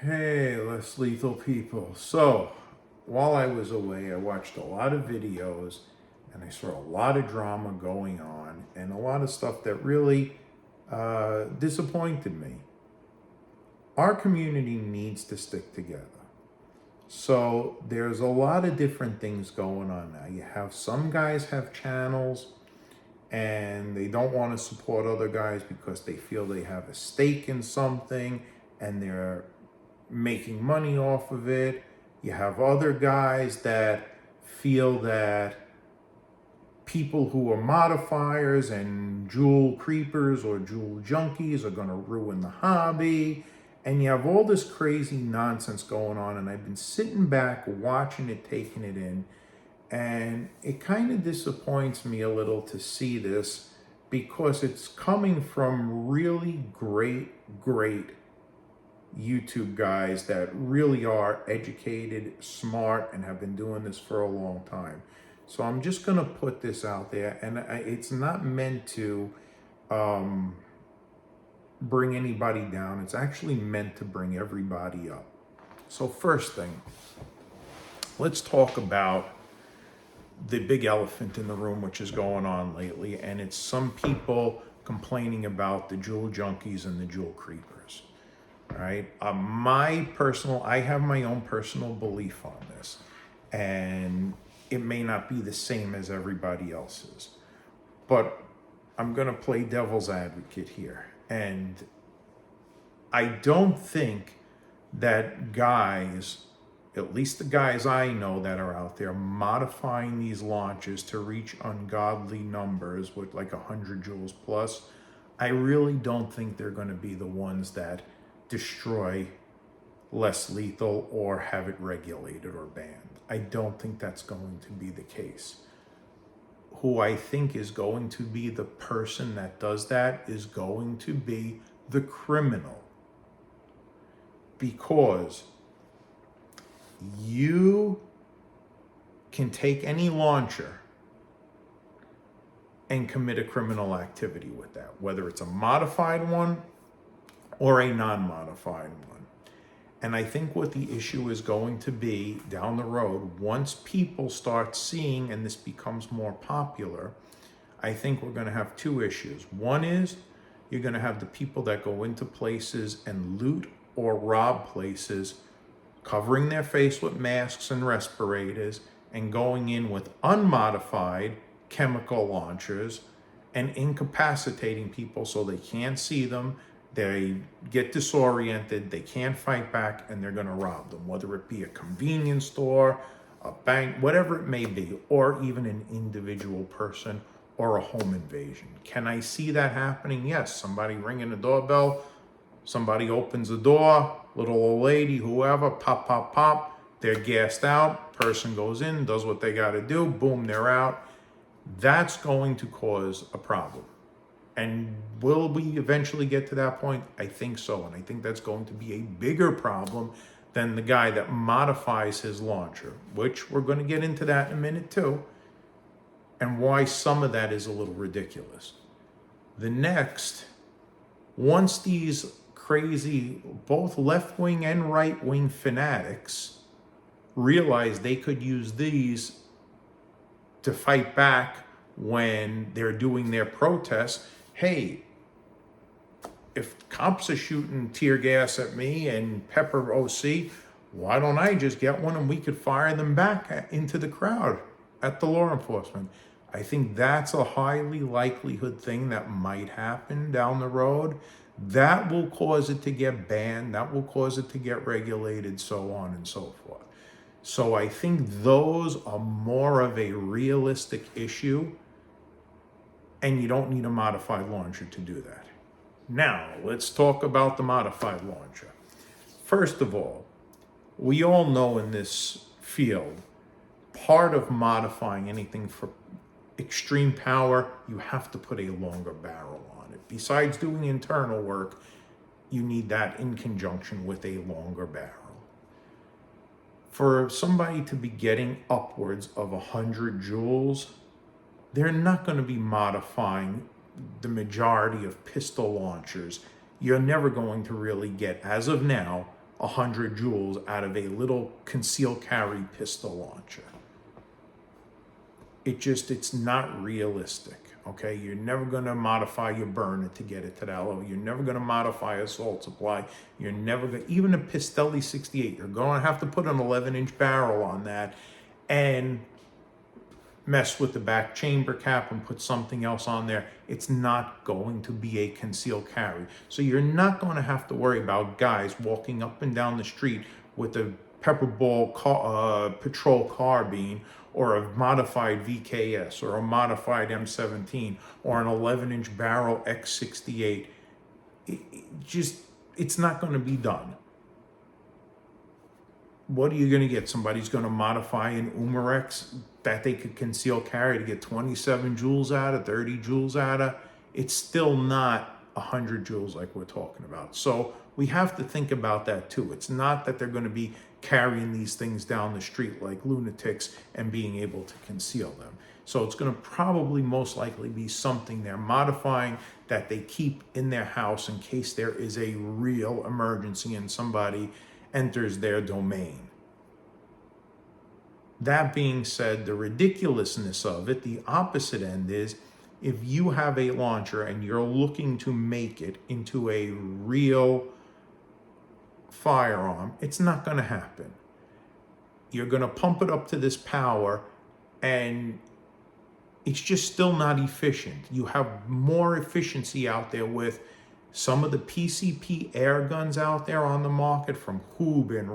Hey, less lethal people. So, while I was away, I watched a lot of videos and I saw a lot of drama going on and a lot of stuff that really disappointed me. Our community needs to stick together. So, there's a lot of different things going on now. You have some guys have channels and they don't want to support other guys because they feel they have a stake in something and they're making money off of it. You have other guys that feel that people who are modifiers and jewel creepers or jewel junkies are going to ruin the hobby. And you have all this crazy nonsense going on. And I've been sitting back, watching it, taking it in. And it kind of disappoints me a little to see this because it's coming from really great YouTube guys that really are educated, smart, and have been doing this for a long time. So I'm just going to put this out there, and it's not meant to bring anybody down. It's actually meant to bring everybody up. So first thing, let's talk about the big elephant in the room, which is going on lately, and it's some people complaining about the jewel junkies and the jewel creepers. Right? I have my own personal belief on this, and it may not be the same as everybody else's, but I'm going to play devil's advocate here. And I don't think that guys, at least the guys I know that are out there modifying these launches to reach ungodly numbers with like 100 joules plus, I really don't think they're going to be the ones that destroy less lethal or have it regulated or banned. I don't think that's going to be the case. Who I think is going to be the person that does that is going to be the criminal. Because you can take any launcher and commit a criminal activity with that, whether it's a modified one or a non-modified one. And I think what the issue is going to be down the road, once people start seeing and this becomes more popular, I think we're going to have two issues. One is you're going to have the people that go into places and loot or rob places, covering their face with masks and respirators and going in with unmodified chemical launchers and incapacitating people so they can't see them. They get disoriented, they can't fight back, and they're going to rob them, whether it be a convenience store, a bank, whatever it may be, or even an individual person or a home invasion. Can I see that happening? Yes. Somebody ringing the doorbell, somebody opens the door, little old lady, whoever, pop, pop, pop, they're gassed out, person goes in, does what they got to do, boom, they're out. That's going to cause a problem. And will we eventually get to that point? I think so. And I think that's going to be a bigger problem than the guy that modifies his launcher, which we're going to get into that in a minute too, and why some of that is a little ridiculous. The next, once these crazy, both left-wing and right-wing fanatics realize they could use these to fight back when they're doing their protests, hey, if cops are shooting tear gas at me and pepper OC, why don't I just get one and we could fire them back into the crowd at the law enforcement? I think that's a highly likelihood thing that might happen down the road. That will cause it to get banned. That will cause it to get regulated, so on and so forth. So I think those are more of a realistic issue, and you don't need a modified launcher to do that. Now, let's talk about the modified launcher. First of all, we all know in this field, part of modifying anything for extreme power, you have to put a longer barrel on it. Besides doing internal work, you need that in conjunction with a longer barrel. For somebody to be getting upwards of 100 joules, they're not going to be modifying the majority of pistol launchers. You're never going to really get, as of now, 100 joules out of a little concealed carry pistol launcher. It's not realistic. Okay, you're never going to modify your burner to get it to that level. You're never going to modify a salt supply. You're never going to, even a Pistelli 68, you're going to have to put an 11-inch barrel on that and mess with the back chamber cap and put something else on there. It's not going to be a concealed carry. So you're not going to have to worry about guys walking up and down the street with a pepper ball patrol carbine or a modified VKS or a modified M17 or an 11-inch barrel X68. It's not going to be done. What are you going to get? Somebody's going to modify an Umarex that they could conceal carry to get 27 joules out of, 30 joules out of. It's still not 100 joules like we're talking about. So we have to think about that too. It's not that they're going to be carrying these things down the street like lunatics and being able to conceal them. So it's going to probably most likely be something they're modifying that they keep in their house in case there is a real emergency and somebody enters their domain. That being said, the ridiculousness of it, the opposite end is, if you have a launcher and you're looking to make it into a real firearm, it's not going to happen. You're going to pump it up to this power and it's just still not efficient. You have more efficiency out there with some of the PCP air guns out there on the market from Hubin,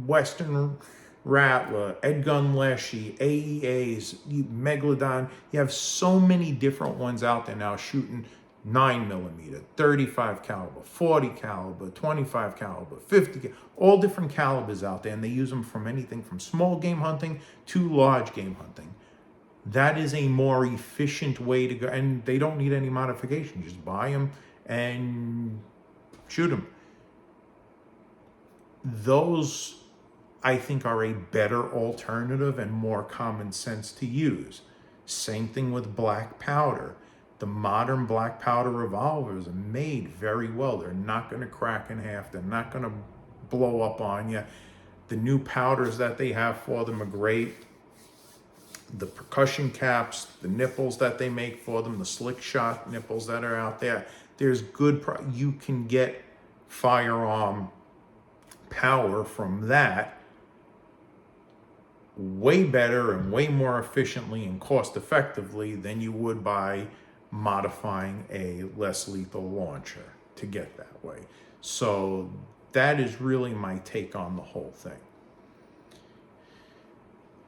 Western Rattler, Edgun Leshy, AEAs, Megalodon. You have so many different ones out there now shooting 9mm, 35 caliber, 40 caliber, 25 caliber, 50, all different calibers out there, and they use them from anything from small game hunting to large game hunting. That is a more efficient way to go, and they don't need any modification. Just buy them and shoot them. Those, I think, are a better alternative and more common sense to use. Same thing with black powder. The modern black powder revolvers are made very well. They're not going to crack in half. They're not going to blow up on you. The new powders that they have for them are great. The percussion caps, the nipples that they make for them, the slick shot nipples that are out there. There's good, you can get firearm power from that way better and way more efficiently and cost effectively than you would by modifying a less lethal launcher to get that way. So that is really my take on the whole thing.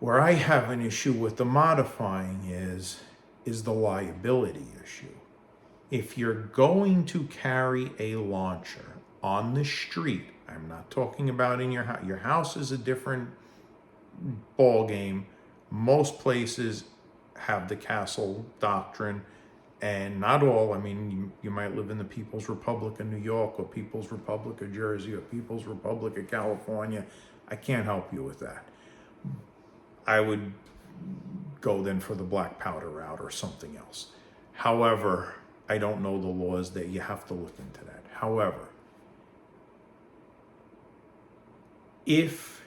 Where I have an issue with the modifying is the liability issue. If you're going to carry a launcher on the street, I'm not talking about in your house. Your house is a different ball game. Most places have the castle doctrine, and not all. I mean, you might live in the People's Republic of New York or People's Republic of Jersey or People's Republic of California. I can't help you with that. I would go then for the black powder route or something else. However, I don't know the laws that you have to look into that. However, if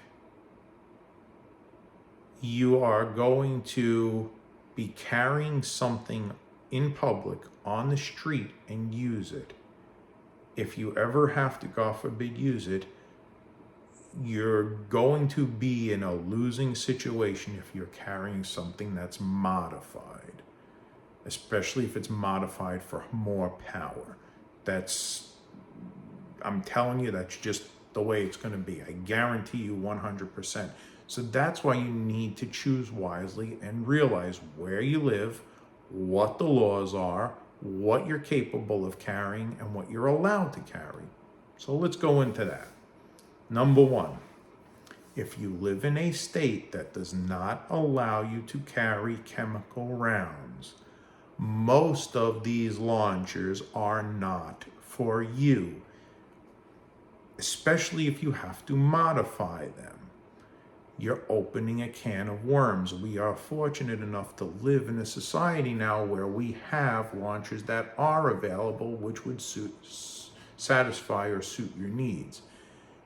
you are going to be carrying something in public on the street and use it, if you ever have to, God forbid, use it, you're going to be in a losing situation if you're carrying something that's modified, especially if it's modified for more power. I'm telling you, that's just the way it's going to be. I guarantee you 100%. So that's why you need to choose wisely and realize where you live, what the laws are, what you're capable of carrying, and what you're allowed to carry. So let's go into that. Number one, if you live in a state that does not allow you to carry chemical rounds, most of these launchers are not for you, especially if you have to modify them. You're opening a can of worms. We are fortunate enough to live in a society now where we have launchers that are available, which would satisfy or suit your needs.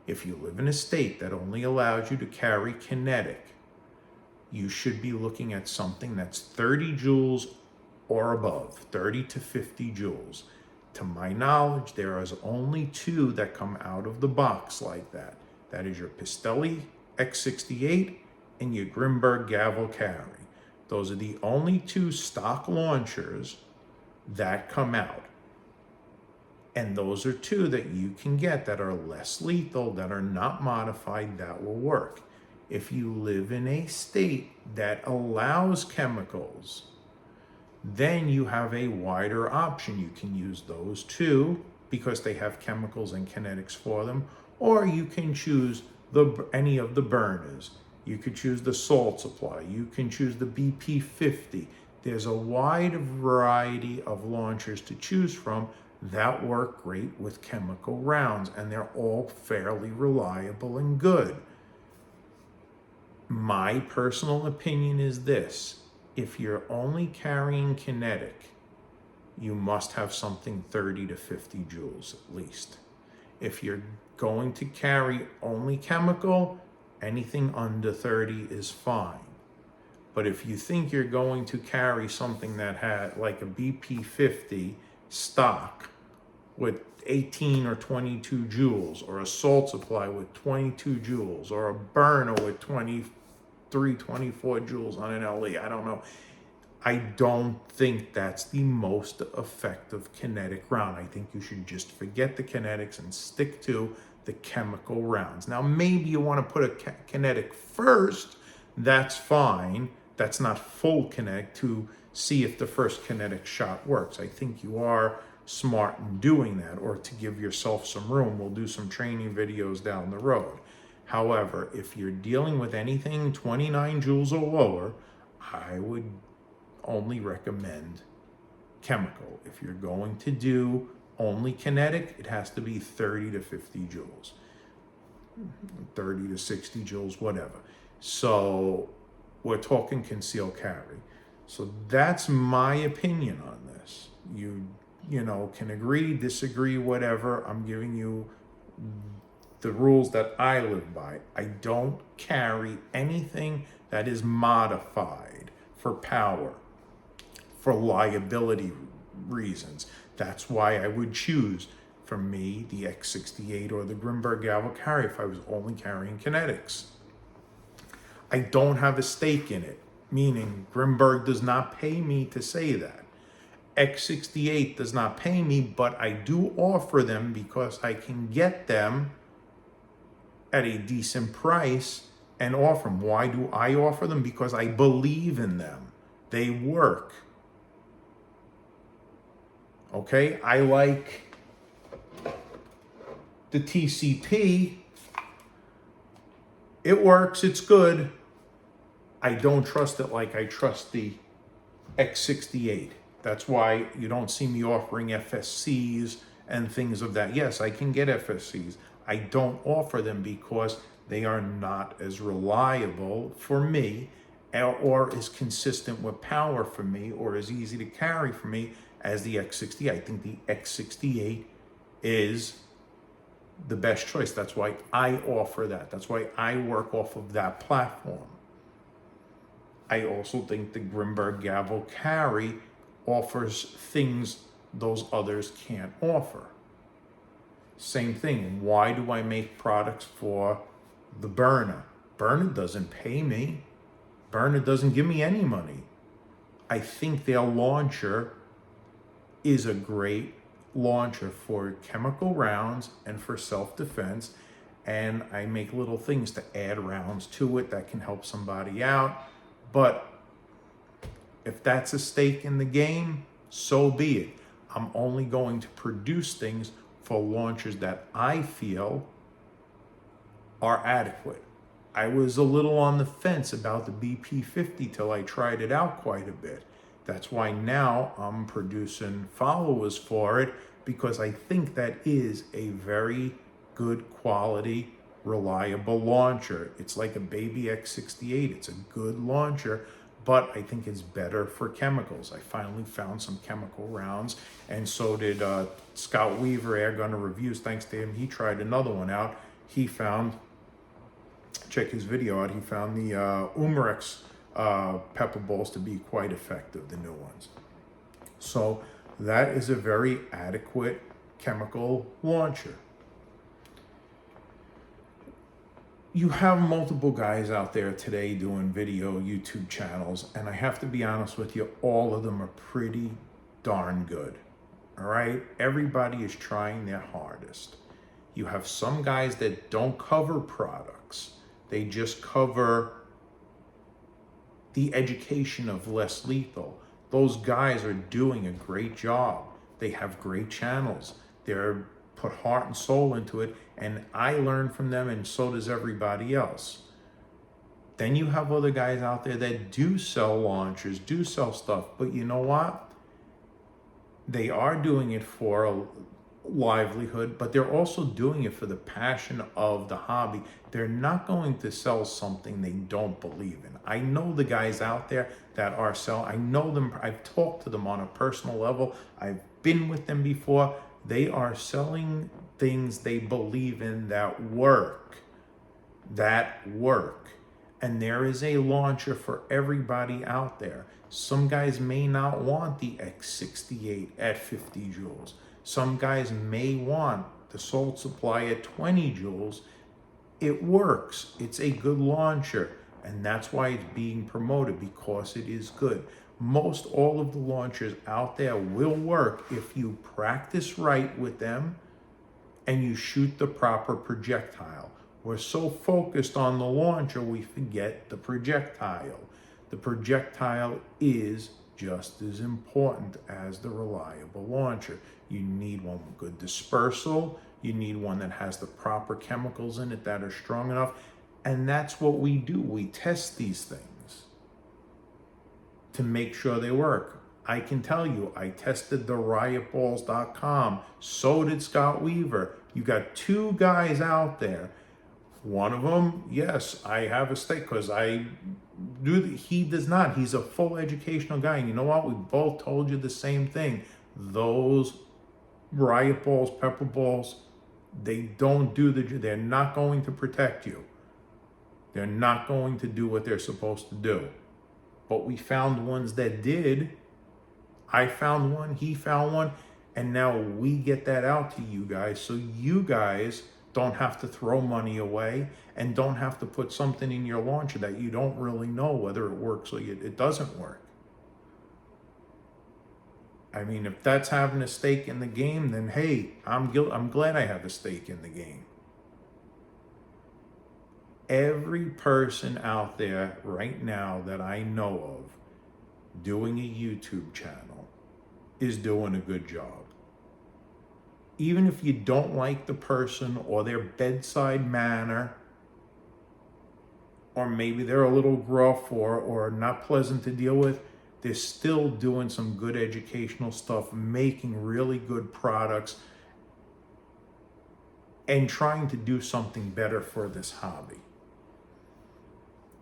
If you live in a state that only allows you to carry kinetic, you should be looking at something that's 30 joules or above, 30 to 50 joules. To my knowledge, there is only two that come out of the box like that. That is your Pistelli X68 and your Grimberg Gavel Carry. Those are the only two stock launchers that come out. And those are two that you can get that are less lethal, that are not modified, that will work. If you live in a state that allows chemicals, then you have a wider option. You can use those two because they have chemicals and kinetics for them, or you can choose any of the burners. You could choose the salt supply. You can choose the BP50. There's a wide variety of launchers to choose from that work great with chemical rounds, and they're all fairly reliable and good. My personal opinion is this: if you're only carrying kinetic, you must have something 30 to 50 joules at least. If you're going to carry only chemical, anything under 30 is fine. But if you think you're going to carry something that had like a BP50 stock with 18 or 22 joules, or a salt supply with 22 joules, or a burner with 23, 24 joules on an LE, I don't know. I don't think that's the most effective kinetic round. I think you should just forget the kinetics and stick to the chemical rounds. Now, maybe you want to put a kinetic first. That's fine. That's not full kinetic to see if the first kinetic shot works. I think you are smart in doing that, or to give yourself some room. We'll do some training videos down the road. However, if you're dealing with anything 29 joules or lower, I would only recommend chemical. If you're going to do only kinetic, it has to be 30 to 50 joules, 30 to 60 joules, whatever. So we're talking concealed carry. So that's my opinion on this. You know, can agree, disagree, whatever. I'm giving you the rules that I live by. I don't carry anything that is modified for power, for liability reasons. That's why I would choose, for me, the X68 or the Grimberg Gavel Carry if I was only carrying kinetics. I don't have a stake in it, meaning Grimberg does not pay me to say that. X68 does not pay me, but I do offer them because I can get them at a decent price and offer them. Why do I offer them? Because I believe in them. They work. Okay, I like the TCP. It works, it's good. I don't trust it like I trust the X68. That's why you don't see me offering FSCs and things of that. Yes, I can get FSCs. I don't offer them because they are not as reliable for me, or as consistent with power for me, or as easy to carry for me as the X68. I think the X68 is the best choice. That's why I offer that. That's why I work off of that platform. I also think the Grimberg Gavel Carry offers things those others can't offer. Same thing. Why do I make products for the burner? Burner doesn't pay me. Burner doesn't give me any money. I think their launcher is a great launcher for chemical rounds and for self-defense, and I make little things to add rounds to it that can help somebody out. But if that's a stake in the game, so be it. I'm only going to produce things for launchers that I feel are adequate. I was a little on the fence about the BP50 till I tried it out quite a bit. That's why now I'm producing followers for it, because I think that is a very good quality, reliable launcher. It's like a baby X68. It's a good launcher, but I think it's better for chemicals. I finally found some chemical rounds, and so did Scott Weaver, Air Gunner Reviews. Thanks to him, he tried another one out, he found, check his video out, he found the Umarex pepper balls to be quite effective, the new ones. So that is a very adequate chemical launcher. You have multiple guys out there today doing video YouTube channels, and I have to be honest with you, all of them are pretty darn good. All right, everybody is trying their hardest. You have some guys that don't cover products, they just cover the education of less lethal. Those guys are doing a great job. They have great channels. They're put heart and soul into it, and I learn from them, and so does everybody else. Then you have other guys out there that do sell launchers, do sell stuff, but you know what? They are doing it for a livelihood, but they're also doing it for the passion of the hobby. They're not going to sell something they don't believe in. I know the guys out there that are selling. I know them. I've talked to them on a personal level. I've been with them before. They are selling things they believe in that work. And there is a launcher for everybody out there. Some guys may not want the X68 at 50 joules. Some guys may want the salt supply at 20 joules. It works. It's a good launcher. And that's why it's being promoted, because it is good. Most all of the launchers out there will work if you practice right with them and you shoot the proper projectile. We're so focused on the launcher, we forget the projectile. The projectile is just as important as the reliable launcher. You need one with good dispersal. You need one that has the proper chemicals in it that are strong enough. And that's what we do. We test these things to make sure they work. I can tell you, I tested the riotballs.com. So did Scott Weaver. You got two guys out there. One of them, yes, I have a stake because I do. He does not. He's a full educational guy. And you know what? We both told you the same thing. Those riot balls, pepper balls, they don't do they're not going to protect you. They're not going to do what they're supposed to do. But we found ones that did. I found one, he found one, and now we get that out to you guys, so you guys don't have to throw money away and don't have to put something in your launcher that you don't really know whether it works or it doesn't work. I mean, if that's having a stake in the game, then hey, I'm glad I have a stake in the game. Every person out there right now that I know of doing a YouTube channel is doing a good job. Even if you don't like the person or their bedside manner, or maybe they're a little gruff or not pleasant to deal with, they're still doing some good educational stuff, making really good products, and trying to do something better for this hobby.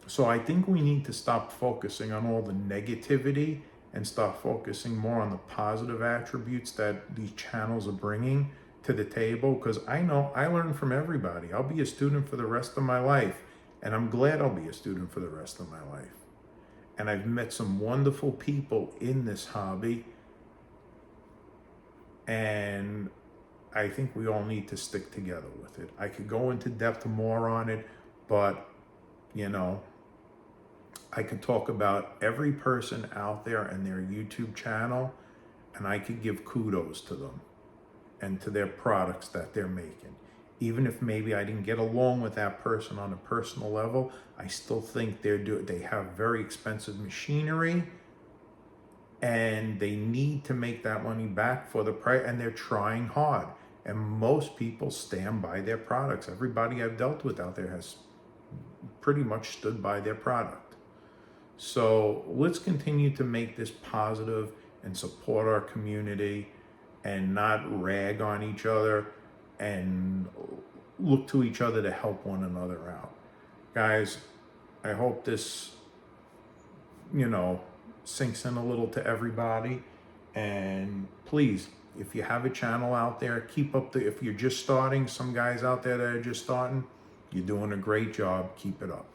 So I think we need to stop focusing on all the negativity and start focusing more on the positive attributes that these channels are bringing to the table, because I know I learn from everybody. I'll be a student for the rest of my life, and I'm glad I'll be a student for the rest of my life. And I've met some wonderful people in this hobby, and I think we all need to stick together with it. I could go into depth more on it, but you know, I could talk about every person out there and their YouTube channel, and I could give kudos to them and to their products that they're making. Even if maybe I didn't get along with that person on a personal level, I still think they have very expensive machinery, and they need to make that money back for the price, and they're trying hard. And most people stand by their products. Everybody I've dealt with out there has pretty much stood by their product. So let's continue to make this positive and support our community and not rag on each other, and look to each other to help one another out. Guys, I hope this, sinks in a little to everybody. And please if you have a channel out there, keep up if you're just starting, some guys out there that are just starting, you're doing a great job. Keep it up.